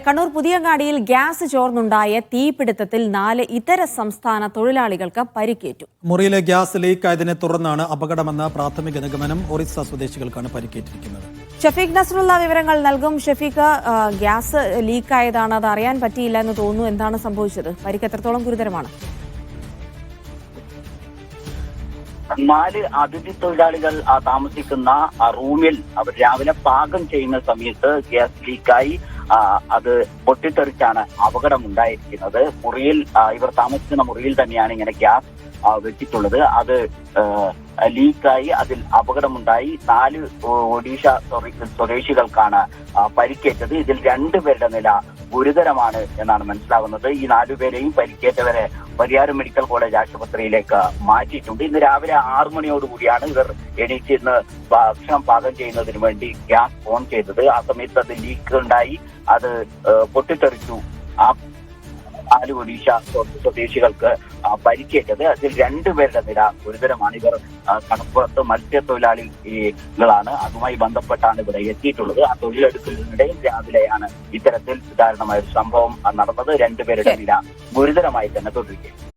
Kannur പുതിയങ്ങാടിയിൽ gas ചോർന്നുണ്ടായ തീപിടുത്തത്തിൽ 4 ഇതര സംസ്ഥാന തൊഴിലാളികൾക്ക് പരിക്കേറ്റു. മുറിയിലെ ഗ്യാസ് ലീക്കായതിനെ തുടർന്നാണ് അപകടമെന്ന പ്രാഥമിക നിഗമനം. ഒറീസ സ്വദേശികൾക്കാണ് പരിക്കേറ്റിരിക്കുന്നത്. ഷഫീഖ് നസ്രുള്ള വിവരങ്ങൾ നൽകും. ഷഫീഖ്, ഗ്യാസ് ലീക്കായതാണ്, അത് അറിയാൻ പറ്റിയില്ല എന്ന് തോന്നുന്നു. എന്താണ് സംഭവിച്ചത്? പരിക്ക് എത്രത്തോളം ഗുരുതരമാണ്? 4 അതിഥി തൊഴിലാളികൾ താമസിക്കുന്ന റൂമിൽ അവർ രാവിലെ പാകം ചെയ്യുന്ന സമയത്ത് ഗ്യാസ് ലീക്കായി അത് പൊട്ടിത്തെറിച്ചാണ് അപകടമുണ്ടായിരിക്കുന്നത്. മുറിയിൽ ഇവർ താമസിക്കുന്ന മുറിയിൽ തന്നെയാണ് ഇങ്ങനെ ഗ്യാസ് വെച്ചിട്ടുള്ളത്. അത് ലീക്കായി അതിൽ അപകടമുണ്ടായി. 4 ഒഡീഷ സ്വദേശികൾക്കാണ് പരിക്കേറ്റത്. ഇതിൽ 2 പേരുടെ നില ഗുരുതരമാണ് എന്നാണ് മനസ്സിലാകുന്നത്. ഈ 4 പേരെയും പരിക്കേറ്റവരെ പരിയാരം മെഡിക്കൽ കോളേജ് ആശുപത്രിയിലേക്ക് മാറ്റിയിട്ടുണ്ട്. ഇന്ന് രാവിലെ 6 മണിയോടുകൂടിയാണ് ഇവർ എണീറ്റ് ഇന്ന് ഭക്ഷണം പാകം ചെയ്യുന്നതിന് വേണ്ടി ഗ്യാസ് ഓൺ ചെയ്തത്. ആ സമയത്ത് അത് ലീക്ക് ഉണ്ടായി, അത് പൊട്ടിത്തെറിച്ചു. 4 ഒഡീഷ സ്വദേശികൾക്ക് പരിക്കേറ്റത്. അതിൽ 2 പേരുടെ നില ഗുരുതരമാണ്. ഇവർ കടപ്പുറത്ത് മത്സ്യത്തൊഴിലാളികളാണ്. അതുമായി ബന്ധപ്പെട്ടാണ് ഇവിടെ എത്തിയിട്ടുള്ളത്. ആ തൊഴിലെടുക്കലിനിടയിൽ രാവിലെയാണ് ഇത്തരത്തിൽ ദാരുണമായ ഒരു സംഭവം നടന്നത്. 2 പേരുടെ നില ഗുരുതരമായി തന്നെ തുടരുകയാണ്.